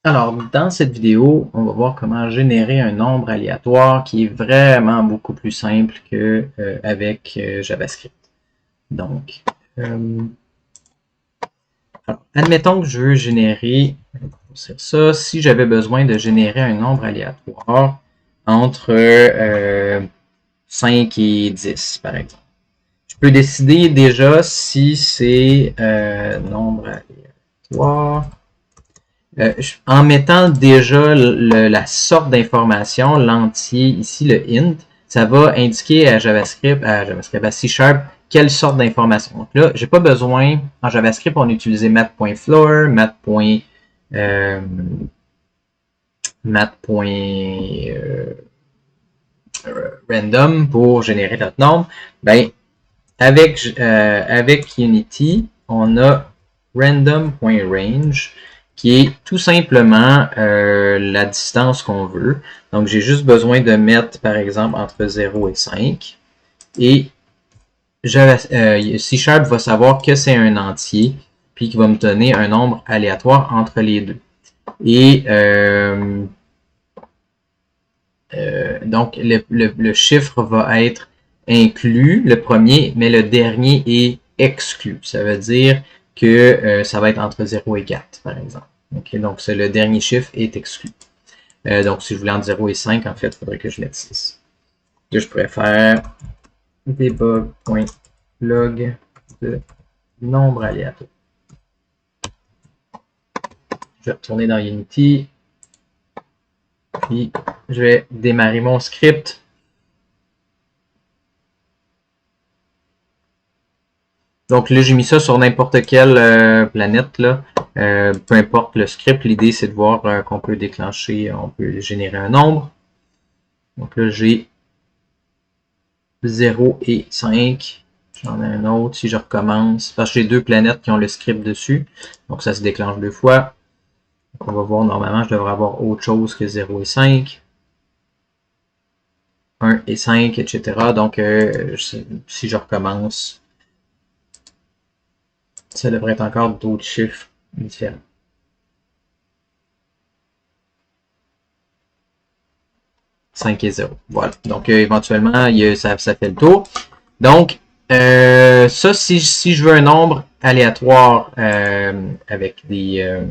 Alors, dans cette vidéo, on va voir comment générer un nombre aléatoire qui est vraiment beaucoup plus simple que avec JavaScript. Donc, alors, admettons que je veux générer, ça, si j'avais besoin de générer un nombre aléatoire entre 5 et 10, par exemple. Je peux décider déjà si c'est nombre aléatoire. En mettant déjà la sorte d'information, l'entier, ici le int, ça va indiquer à JavaScript, à C#, quelle sorte d'information. Donc là, j'ai pas besoin, en JavaScript, on utilisait math.floor, math.random pour générer notre nombre. Ben, avec Unity, on a random.range qui est tout simplement la distance qu'on veut. Donc, j'ai juste besoin de mettre, par exemple, entre 0 et 5. Et C# va savoir que c'est un entier, puis qu'il va me donner un nombre aléatoire entre les deux. Et donc, le chiffre va être inclus, le premier, mais le dernier est exclu. Ça veut dire que ça va être entre 0 et 4, par exemple. Okay, donc, le dernier chiffre est exclu. Donc, si je voulais entre 0 et 5, en fait, il faudrait que je mette 6. Là, je pourrais faire debug.log de nombre aléatoire. Je vais retourner dans Unity. Puis, je vais démarrer mon script. Donc là, j'ai mis ça sur n'importe quelle planète, là. Peu importe le script, l'idée c'est de voir qu'on peut déclencher, on peut générer un nombre. Donc là, j'ai 0 et 5. J'en ai un autre. Si je recommence, parce que j'ai deux planètes qui ont le script dessus. Donc ça se déclenche deux fois. Donc on va voir, normalement, je devrais avoir autre chose que 0 et 5. 1 et 5, etc. Donc si je recommence, ça devrait être encore d'autres chiffres différents. « 5 et 0. Voilà. Donc, éventuellement, ça fait le tour. Donc, ça, si je veux un nombre aléatoire avec des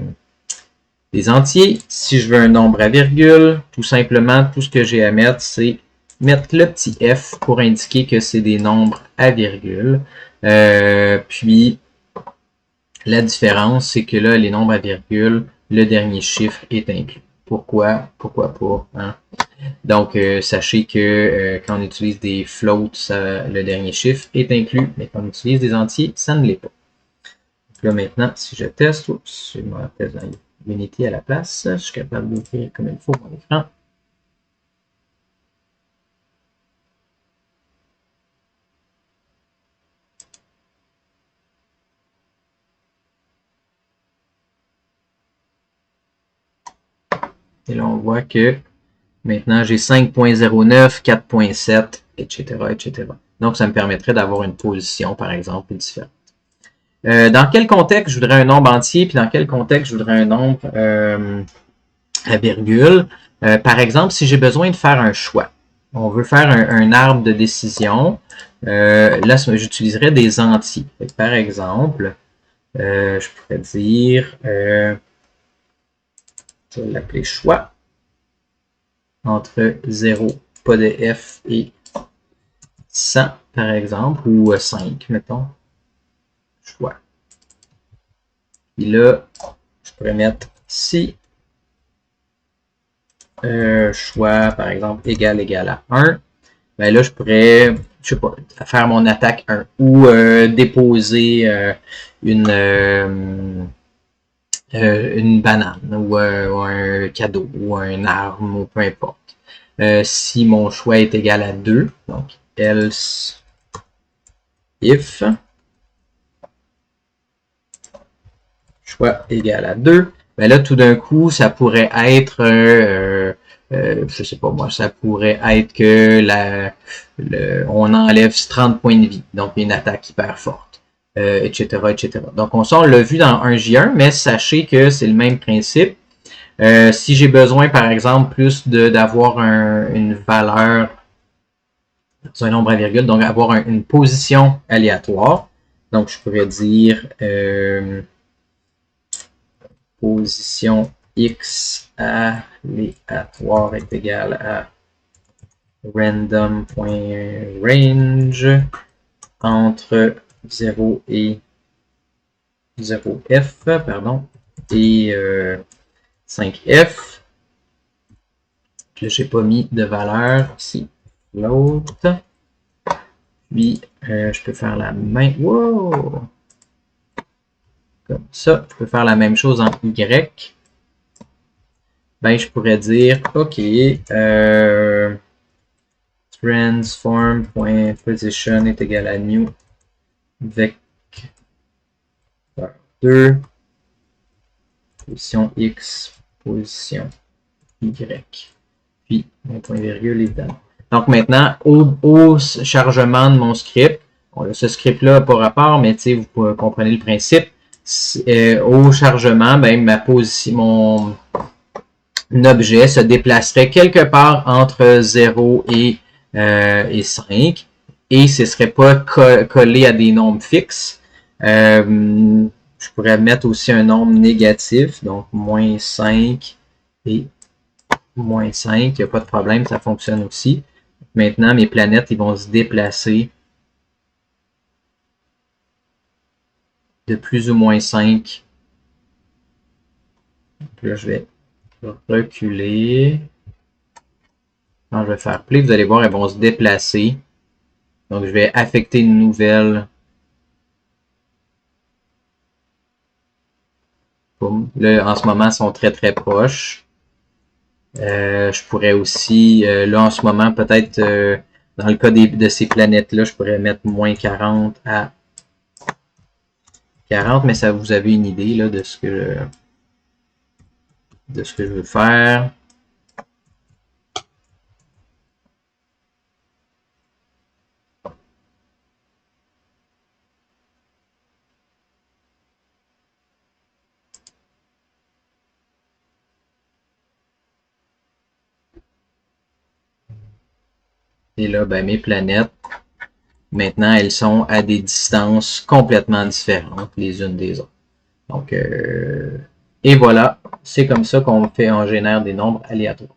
entiers, si je veux un nombre à virgule, tout simplement, tout ce que j'ai à mettre, c'est mettre le petit f pour indiquer que c'est des nombres à virgule. Puis, la différence, c'est que là, les nombres à virgule, le dernier chiffre est inclus. Pourquoi? Pourquoi pas? Hein? Donc, sachez que quand on utilise des floats, le dernier chiffre est inclus, mais quand on utilise des entiers, ça ne l'est pas. Donc là, maintenant, si je teste, je me teste dans Unity à la place, je suis capable d'ouvrir comme il faut mon écran. Et là, on voit que maintenant, j'ai 5.09, 4.7, etc., etc. Donc, ça me permettrait d'avoir une position, par exemple, différente. Dans quel contexte je voudrais un nombre entier, puis dans quel contexte je voudrais un nombre à virgule? Par exemple, si j'ai besoin de faire un choix, on veut faire un arbre de décision, là, j'utiliserais des entiers. Par exemple, je pourrais dire, je vais l'appeler choix, entre 0, pas de F, et 100, par exemple, ou 5, mettons. Choix. Et là, je pourrais mettre si choix, par exemple, égal à 1. Ben là, je pourrais, je sais pas, faire mon attaque 1 ou déposer une banane ou un cadeau ou un arme ou peu importe. Si mon choix est égal à 2, donc else if choix égal à 2, ben là tout d'un coup ça pourrait être je sais pas moi, ça pourrait être que on enlève 30 points de vie, donc une attaque hyper forte, etc., etc. Donc on l'a vu dans 1J1, mais sachez que c'est le même principe. Si j'ai besoin, par exemple, plus d'avoir une valeur sur un nombre à virgule, donc avoir une position aléatoire, donc je pourrais dire position x aléatoire est égal à random.range entre 0 et 0f, pardon, et 5f. Là, j'ai pas mis de valeur ici. L'autre. Puis, je peux faire la même. Wow! Comme ça. Je peux faire la même chose en Y. Ben, je pourrais dire, OK, transform.position est égal à new vecteur 2, position X, position Y. Puis, mon point virgule est dedans. Donc maintenant, au chargement de mon script, ce script-là n'a pas rapport, mais vous comprenez le principe. Au chargement, ben, ma position, mon objet se déplacerait quelque part entre 0 et 5 et ce ne serait pas collé à des nombres fixes. Je pourrais mettre aussi un nombre négatif, donc moins 5 et moins 5, il n'y a pas de problème, ça fonctionne aussi. Maintenant, mes planètes, ils vont se déplacer de plus ou moins 5. Donc là, je vais reculer. Quand je vais faire play, vous allez voir, elles vont se déplacer. Donc, je vais affecter une nouvelle. Boum. Là, en ce moment, elles sont très très proches. Je pourrais aussi, là en ce moment, peut-être dans le cas de ces planètes-là, je pourrais mettre moins 40 à 40, mais ça vous avez une idée là, de ce que je veux faire. Et là, ben, mes planètes, maintenant, elles sont à des distances complètement différentes les unes des autres. Donc, et voilà, c'est comme ça qu'on fait, on génère des nombres aléatoires.